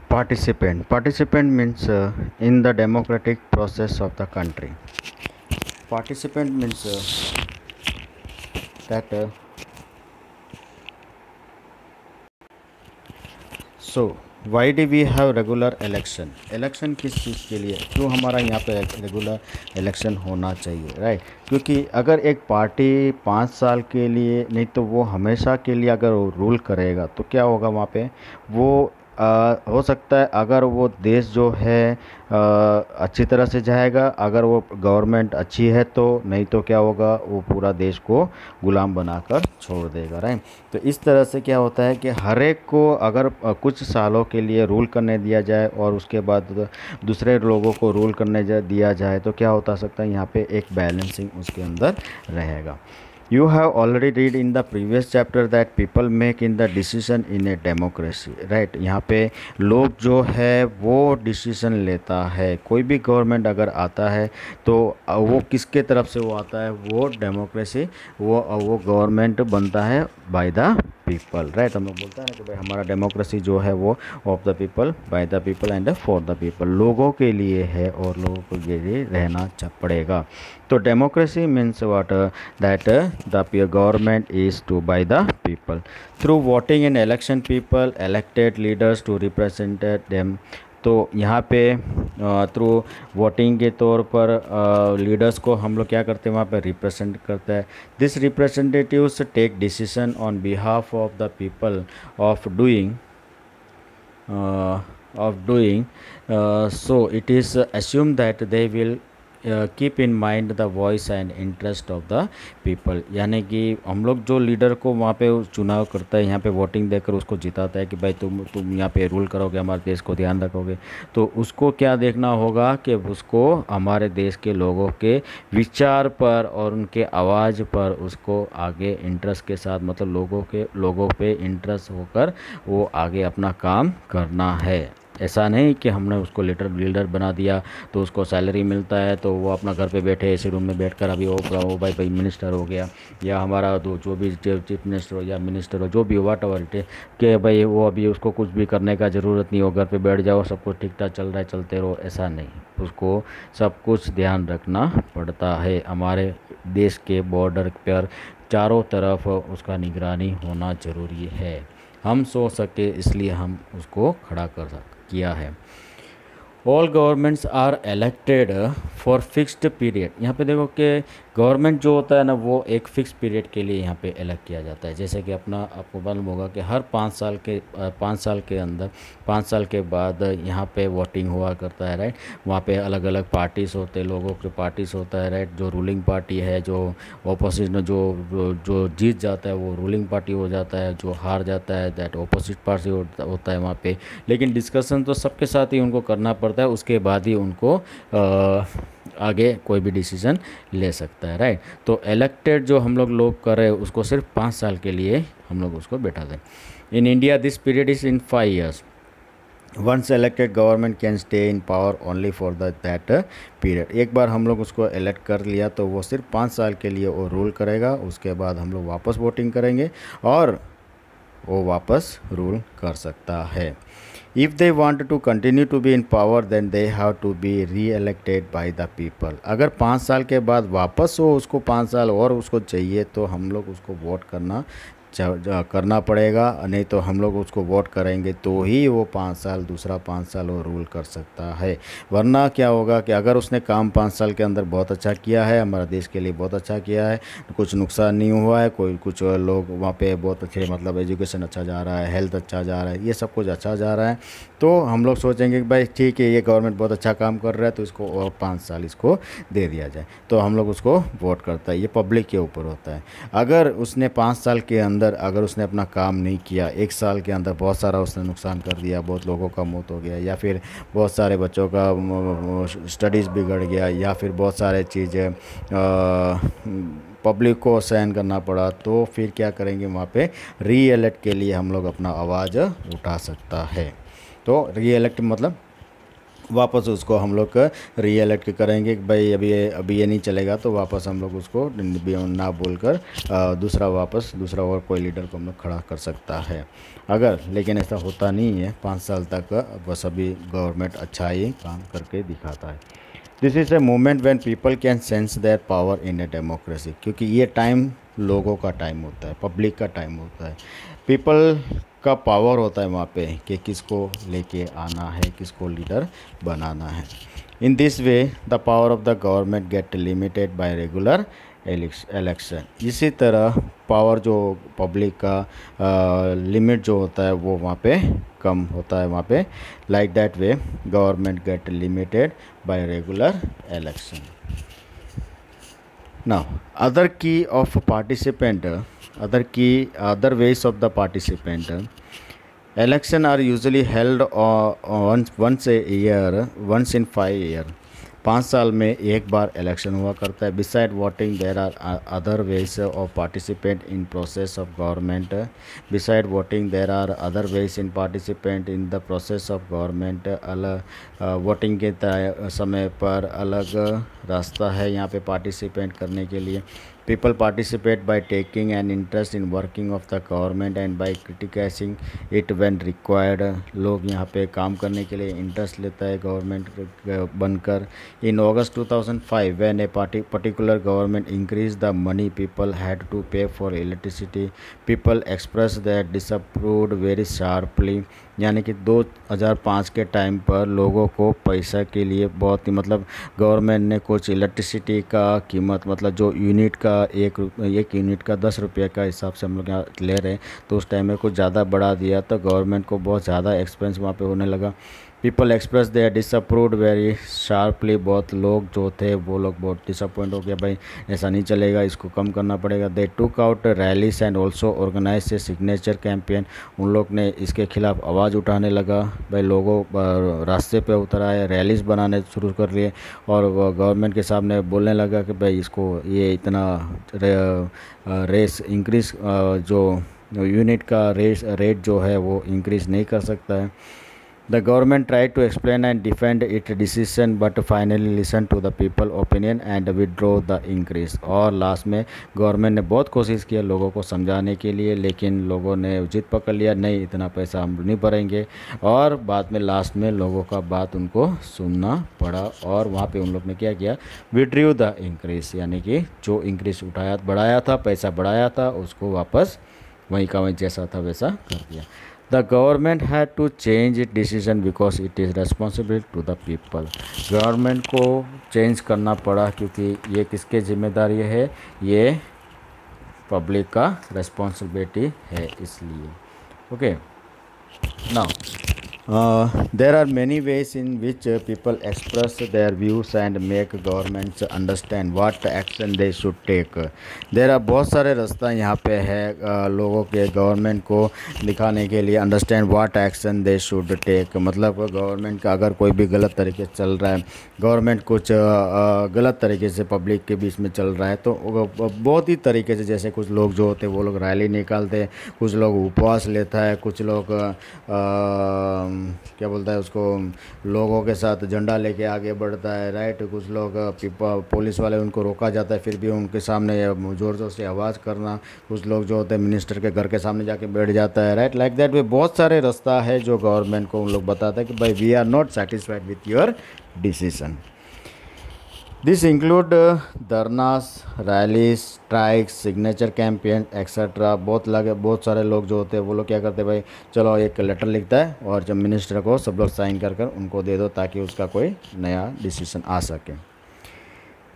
Participant means in the democratic process of the country. Participant means that so why do we have regular election? Election किस चीज़ के लिए, क्यों हमारा यहाँ पे रेगुलर इलेक्शन होना चाहिए, राइट? क्योंकि अगर एक पार्टी 5 साल के लिए नहीं तो वो हमेशा के लिए अगर वो रूल करेगा तो क्या होगा वहाँ पे, वो हो सकता है अगर वो देश जो है अच्छी तरह से जाएगा, अगर वो गवर्नमेंट अच्छी है तो, नहीं तो क्या होगा, वो पूरा देश को गुलाम बनाकर छोड़ देगा, राइट? तो इस तरह से क्या होता है कि हर एक को अगर कुछ सालों के लिए रूल करने दिया जाए और उसके बाद दूसरे लोगों को रूल करने दिया जाए तो क्या होता सकता है, यहाँ पे एक बैलेंसिंग उसके अंदर रहेगा। You have already read in the previous chapter that people make in the decision in a democracy, right? यहाँ पे लोग जो है वो डिसीजन लेता है, कोई भी गवर्नमेंट अगर आता है तो वो किसके तरफ से वो आता है, वो डेमोक्रेसी, वो गवर्नमेंट बनता है बाय द पीपल, राइट? हम लोग बोलते हैं कि भाई हमारा डेमोक्रेसी जो है वो of the people, bye the people and for the people, लोगों के लिए है और लोगों के लिए रहना पड़ेगा। तो democracy means what, that the government is to by the people through voting in election, people elected leaders to represent them. तो यहाँ पे थ्रू वोटिंग के तौर पर लीडर्स को हम लोग क्या करते हैं, वहाँ पे रिप्रेजेंट करते हैं। This representatives take decision on behalf of the people of doing so it is assumed that they will keep in mind the voice and interest of the people. यानी कि हम लोग जो लीडर को वहाँ पे चुनाव करता है, यहाँ पे वोटिंग देकर उसको जिताता है कि भाई तुम यहाँ पे रूल करोगे, हमारे देश को ध्यान रखोगे, तो उसको क्या देखना होगा कि उसको हमारे देश के लोगों के विचार पर और उनके आवाज़ पर उसको आगे इंटरेस्ट के साथ, मतलब लोगों पे इंटरेस्ट होकर वो आगे अपना काम करना है। ऐसा नहीं कि हमने उसको लीडर बना दिया तो उसको सैलरी मिलता है तो वो अपना घर पे बैठे ऐसे रूम में बैठकर अभी वो भाई मिनिस्टर हो गया, या हमारा जो भी चीफ मिनिस्टर हो या मिनिस्टर हो, जो भी हो वाट एवर इट, कि भाई वो अभी उसको कुछ भी करने का ज़रूरत नहीं हो, घर पे बैठ जाओ, सब कुछ ठीक ठाक चल रहा है, चलते रहो, ऐसा नहीं। उसको सब कुछ ध्यान रखना पड़ता है। हमारे देश के बॉर्डर पर चारों तरफ उसका निगरानी होना ज़रूरी है। हम सोच सके इसलिए हम उसको खड़ा किया है। All governments are elected for fixed period. यहाँ पे देखो कि गवर्नमेंट जो होता है ना वो एक फ़िक्स पीरियड के लिए यहाँ पे इलेक्ट किया जाता है। जैसे कि आपको मालूम होगा कि हर 5 साल के अंदर 5 साल के बाद यहाँ पे वोटिंग हुआ करता है, राइट? वहाँ पे अलग अलग पार्टीज़ होते हैं, लोगों के पार्टीज़ होता है, राइट? जो रूलिंग पार्टी है, जो ऑपोजिट में जो जीत जाता है वो रूलिंग पार्टी हो जाता है, जो हार जाता है दैट ऑपोजिट पार्टी होता है वहाँ पे। लेकिन डिस्कशन तो सबके साथ ही उनको करना पड़ता है, उसके बाद ही उनको आगे कोई भी डिसीजन ले सकता है, राइट? तो इलेक्टेड जो हम लोग कर रहे हैं उसको सिर्फ 5 साल के लिए हम लोग उसको बैठा दें। In India this period is in 5 years। Once elected government can stay in power only for that period. एक बार हम लोग उसको इलेक्ट कर लिया तो वो सिर्फ 5 साल के लिए वो रूल करेगा, उसके बाद हम लोग वापस वोटिंग करेंगे और वो वापस रूल कर सकता है। If they want to continue to be in power, then they have to be re-elected by the people। अगर 5 साल के बाद वापस हो उसको 5 साल और उसको चाहिए तो हम लोग उसको वोट करना पड़ेगा, नहीं तो हम लोग उसको वोट करेंगे तो ही वो 5 साल दूसरा 5 साल वो रूल कर सकता है। वरना क्या होगा कि अगर उसने काम 5 साल के अंदर बहुत अच्छा किया है, हमारा देश के लिए बहुत अच्छा किया है, कुछ नुकसान नहीं हुआ है, कुछ लोग वहाँ पे बहुत अच्छे, मतलब एजुकेशन अच्छा जा रहा है, हेल्थ अच्छा जा रहा है, ये सब कुछ अच्छा जा रहा है, तो हम लोग सोचेंगे कि भाई ठीक है ये गवर्नमेंट बहुत अच्छा काम कर रहा है तो इसको और 5 साल इसको दे दिया जाए, तो हम लोग उसको वोट करता है। ये पब्लिक के ऊपर होता है। अगर उसने 5 साल के अंदर अगर उसने अपना काम नहीं किया, 1 साल के अंदर बहुत सारा उसने नुकसान कर दिया, बहुत लोगों का मौत हो गया, या फिर बहुत सारे बच्चों का स्टडीज़ बिगड़ गया, या फिर बहुत सारे चीज़ें पब्लिक को सहन करना पड़ा, तो फिर क्या करेंगे, वहाँ पे री इलेक्ट के लिए हम लोग अपना आवाज़ उठा सकता है। तो री इलेक्ट मतलब वापस उसको हम लोग रीएलेक्ट करेंगे कि भाई अभी ये नहीं चलेगा, तो वापस हम लोग उसको ना बोलकर दूसरा और कोई लीडर को हम लोग खड़ा कर सकता है अगर। लेकिन ऐसा होता नहीं है, 5 साल तक बस अभी गवर्नमेंट अच्छा ही काम करके दिखाता है। This is a moment when people can sense their power in a democracy, क्योंकि ये टाइम लोगों का टाइम होता है, पब्लिक का टाइम होता है, पीपल का पावर होता है वहाँ पे कि किसको लेके आना है, किसको लीडर बनाना है। In this way the power of the government get limited by regular election. इसी तरह पावर जो पब्लिक का लिमिट जो होता है वो वहाँ पे कम होता है वहाँ पे। Like that way government get limited by regular election. Now, other ways of the participant. Election are usually held once in 5 years. 5 साल में एक बार इलेक्शन हुआ करता है। Beside voting there are other ways of participant in process of government. Beside voting there are other ways in participant in the process of government. अलग voting के समय पर अलग रास्ता है यहाँ पे पार्टिसिपेंट करने के लिए। People participate by taking an interest in working of the government and by criticising it when required. लोग यहाँ पे काम करने के लिए इंटरेस्ट लेता है गवर्नमेंट बनकर। इन August 2005 when a particular government increased the money people had to pay for electricity, people expressed their disapproved very sharply। यानी कि 2005 के टाइम पर लोगों को पैसा के लिए बहुत ही मतलब गवर्नमेंट ने कुछ इलेक्ट्रिसिटी का कीमत मतलब जो यूनिट का एक यूनिट का 10 रुपये का हिसाब से हम लोग यहाँ ले रहे हैं, तो उस टाइम में कुछ ज़्यादा बढ़ा दिया तो गवर्नमेंट को बहुत ज़्यादा एक्सपेंस वहाँ पे होने लगा। पीपल एक्सप्रेस दे डिसअप्रूव्ड वेरी शार्पली। बहुत लोग जो थे वो लोग बहुत डिसअपॉइंट हो गया, भाई ऐसा नहीं चलेगा, इसको कम करना पड़ेगा। They took out rallies and also organise a signature campaign. उन लोग ने इसके खिलाफ आवाज़ उठाने लगा, भाई लोगों रास्ते पे उतर आए, रैलीज बनाने शुरू कर लिए और गवर्नमेंट के सामने बोलने लगा कि भाई इसको ये इतना रेस इंक्रीज़ जो यूनिट का रेट जो है वो इंक्रीज़ नहीं कर सकता है। The government tried to explain and defend its decision but finally listened to the people opinion and withdraw the increase। और लास्ट में गवर्नमेंट ने बहुत कोशिश किया लोगों को समझाने के लिए, लेकिन लोगों ने जिद पकड़ लिया, नहीं इतना पैसा हम नहीं भरेंगे। और बाद में लास्ट में लोगों का बात उनको सुनना पड़ा और वहाँ पे उन लोग ने क्या किया, विड्रू द इंक्रीज, यानी कि जो इंक्रीज बढ़ाया था, पैसा बढ़ाया था, उसको वापस वहीं का वहीं जैसा था वैसा कर दिया। The government had to change its decision because it is responsible to the people। Government को चेंज करना पड़ा क्योंकि ये किसके जिम्मेदारी है, ये पब्लिक का रिस्पॉन्सिबिलिटी है, इसलिए। Okay, now there are many ways in which people express their views and make governments understand what action they should take। there are बहुत सारे रास्ता यहाँ पे है लोगों के गवर्नमेंट को दिखाने के लिए understand what action they should take। मतलब गवर्नमेंट का अगर कोई भी गलत तरीके से चल रहा है, गवर्नमेंट कुछ गलत तरीके से पब्लिक के बीच में चल रहा है, तो बहुत ही तरीके से, जैसे कुछ लोग जो होते हैं वो लोग रैली निकालते हैं, कुछ लोग उपवास लेता है, कुछ लोग क्या बोलता है उसको, लोगों के साथ झंडा लेके आगे बढ़ता है, राइट। कुछ लोग पुलिस वाले उनको रोका जाता है फिर भी उनके सामने ज़ोर ज़ोर से आवाज़ करना। कुछ लोग जो होते हैं मिनिस्टर के घर के सामने जाके बैठ जाता है, राइट। लाइक दैट वे बहुत सारे रास्ता है जो गवर्नमेंट को उन लोग बताता है कि भाई we are not satisfied with your decision. This include dharnas, rallies, strikes, signature campaign etcetera. बहुत सारे लोग जो होते हैं वो लोग क्या करते हैं, भाई चलो एक लेटर लिखता है और जब मिनिस्टर को सब लोग साइन कर उनको दे दो ताकि उसका कोई नया डिसीजन आ सके।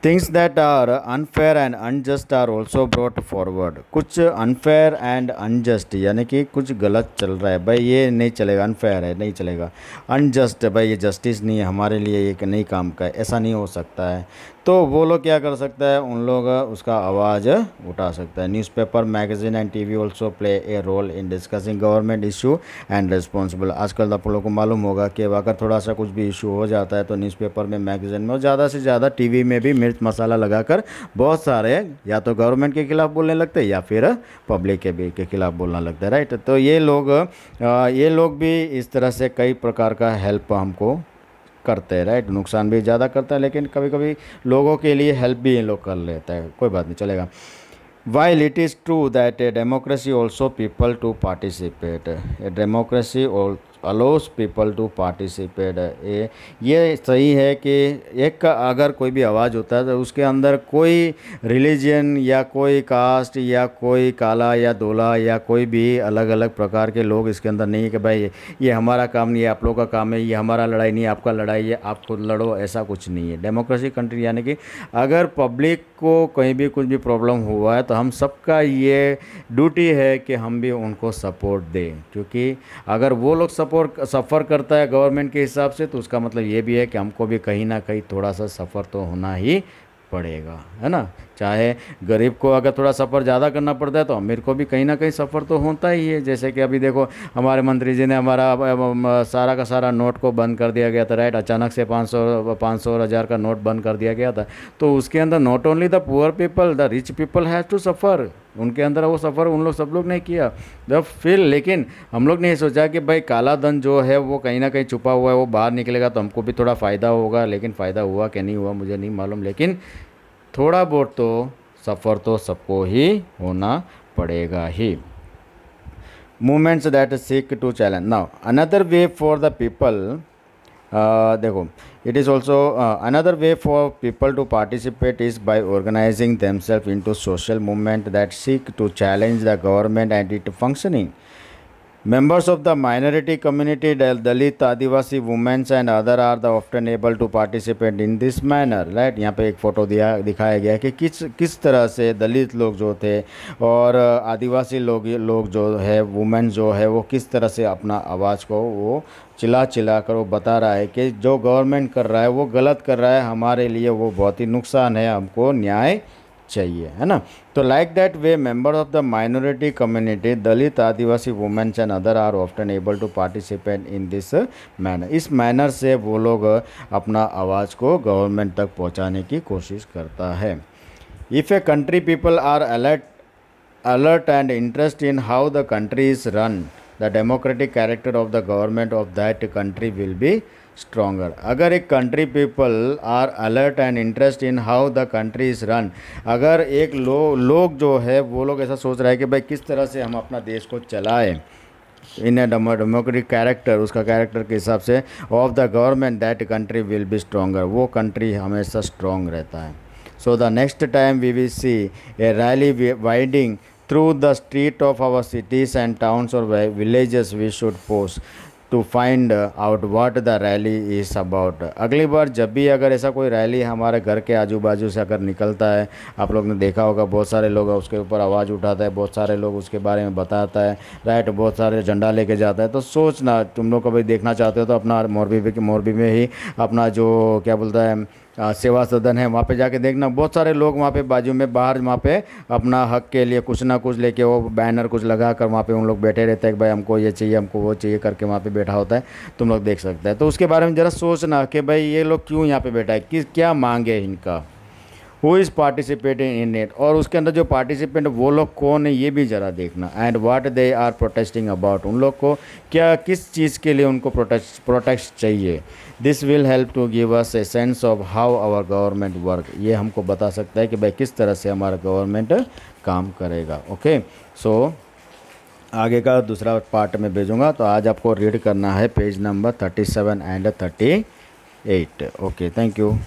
Things that are unfair and unjust are also brought forward. कुछ अनफेयर एंड अनजस्ट यानी कि कुछ गलत चल रहा है, भाई ये नहीं चलेगा, अनफेयर है नहीं चलेगा। अनजस्ट है, भाई ये जस्टिस नहीं है हमारे लिए, ये नहीं काम का है, ऐसा नहीं हो सकता है। तो वो लोग क्या कर सकता है, उन लोग उसका आवाज़ उठा सकता है। Newspaper, magazine and TV also play a role in discussing government issue and responsible. आजकल आप लोगों को मालूम होगा कि अगर थोड़ा सा कुछ भी इशू हो जाता है तो न्यूज़पेपर में, मैगजीन में और ज़्यादा से ज़्यादा टीवी में भी मिर्च मसाला लगाकर बहुत सारे या तो गवर्नमेंट के खिलाफ बोलने लगते हैं या फिर पब्लिक के खिलाफ बोलना लगता है, राइट। तो ये लोग भी इस तरह से कई प्रकार का हेल्प हमको करते हैं, राइट। नुकसान भी ज़्यादा करता है, लेकिन कभी कभी लोगों के लिए हेल्प भी ये लोग कर लेता है, कोई बात नहीं, चलेगा। While it is true that a democracy also people to participate, a democracy allows people to participate, ये सही है कि एक का अगर कोई भी आवाज़ होता है तो उसके अंदर कोई रिलीजन या कोई कास्ट या कोई काला या दोला या कोई भी अलग अलग प्रकार के लोग इसके अंदर नहीं है कि भाई ये हमारा काम नहीं है, आप लोगों का काम है, ये हमारा लड़ाई नहीं है, आपका लड़ाई है, आप खुद लड़ो, ऐसा कुछ नहीं है। डेमोक्रेसी कंट्री यानी कि अगर पब्लिक को कहीं भी कुछ भी प्रॉब्लम हुआ है तो हम सबका ये ड्यूटी है कि हम भी उनको सपोर्ट दें, क्योंकि अगर वो लोग सफ़र करता है गवर्नमेंट के हिसाब से तो उसका मतलब ये भी है कि हमको भी कहीं ना कहीं थोड़ा सा सफ़र तो होना ही पड़ेगा, है ना। चाहे गरीब को अगर थोड़ा सफ़र ज़्यादा करना पड़ता है तो अमीर को भी कहीं ना कहीं सफ़र तो होता ही है। जैसे कि अभी देखो हमारे मंत्री जी ने हमारा सारा का सारा नोट को बंद कर दिया गया था, राइट। अचानक से 500 और 1000 का नोट बंद कर दिया गया था, तो उसके अंदर not only the poor people, the rich people has to suffer, उनके अंदर वो सफ़र उन लोग सब लोग नहीं किया जब फिर। लेकिन हम लोग ने सोचा कि भाई काला धन जो है वो कहीं ना कहीं छुपा हुआ है, वो बाहर निकलेगा तो हमको भी थोड़ा फ़ायदा होगा, लेकिन फ़ायदा हुआ कि नहीं हुआ मुझे नहीं मालूम, लेकिन थोड़ा बहुत तो सफ़र तो सबको ही होना पड़ेगा ही। Movements that seek to challenge, now another way for the people, देखो it is also another way for people to participate is by organizing themselves into social movement that seek to challenge the government and its functioning. Members of the minority community, Dalit, Adivasi, women and other are the often able to participate in this manner, right। यहाँ पे एक photo दिखाया गया है कि किस तरह से दलित लोग जो थे और आदिवासी लोग जो है, वुमेन जो है, वो किस तरह से अपना आवाज़ को वो चिल्ला कर वो बता रहा है कि जो गवर्नमेंट कर रहा है वो गलत कर रहा है, हमारे लिए वो बहुत ही नुकसान है, हमको न्याय चाहिए, है ना। तो like that way member of the minority community, Dalit, Adivasi, women's and other are often able to participate in this manner, इस मैनर से वो लोग अपना आवाज़ को गवर्नमेंट तक पहुंचाने की कोशिश करता है। If a country people are alert and interest in how the country is run, the democratic character of the government of that country will be stronger. अगर एक country people are alert and interest in how the country is run, अगर एक लोग जो है वो लोग ऐसा सोच रहे हैं कि भाई किस तरह से हम अपना देश को चलाएं इन ए डेमोक्रेटिक कैरेक्टर, उसका कैरेक्टर के हिसाब से of the government, that country will be stronger, वो कंट्री हमेशा स्ट्रॉन्ग रहता है। So the next time we will see a rally winding through the street of our cities and towns और villages, we should post to find out what the rally is about. अगली बार जब भी अगर ऐसा कोई रैली हमारे घर के आजू बाजू से अगर निकलता है, आप लोग ने देखा होगा बहुत सारे लोग उसके ऊपर आवाज़ उठाता है, बहुत सारे लोग उसके बारे में बताता है, राइट, बहुत सारे झंडा लेके जाता है। तो सोचना, तुम लोग कभी देखना चाहते हो तो अपना मोरबी में ही अपना जो क्या बोलता है सेवा सदन है, वहाँ पे जाके देखना, बहुत सारे लोग वहाँ पे बाजू में बाहर वहाँ पे अपना हक के लिए कुछ ना कुछ लेके वो बैनर कुछ लगा कर वहाँ पे उन लोग बैठे रहते हैं कि भाई हमको ये चाहिए, हमको वो चाहिए करके वहाँ पे बैठा होता है, तुम लोग देख सकते हैं। तो उसके बारे में ज़रा सोचना कि भाई ये लोग क्यों यहाँ पे बैठा है, क्या मांग है इनका, who is participating in it, और उसके अंदर जो पार्टिसिपेंट वो लोग कौन है ये भी ज़रा देखना। And what they are protesting about, उन लोग को क्या किस चीज़ के लिए उनको प्रोटेस्ट चाहिए। This will help to give us a sense of how our government work, ये हमको बता सकता है कि भाई किस तरह से हमारा गवर्नमेंट काम करेगा। ओके, सो आगे का दूसरा पार्ट में भेजूँगा, तो आज आपको रीड करना है page number 37 and 38। Okay, thank you.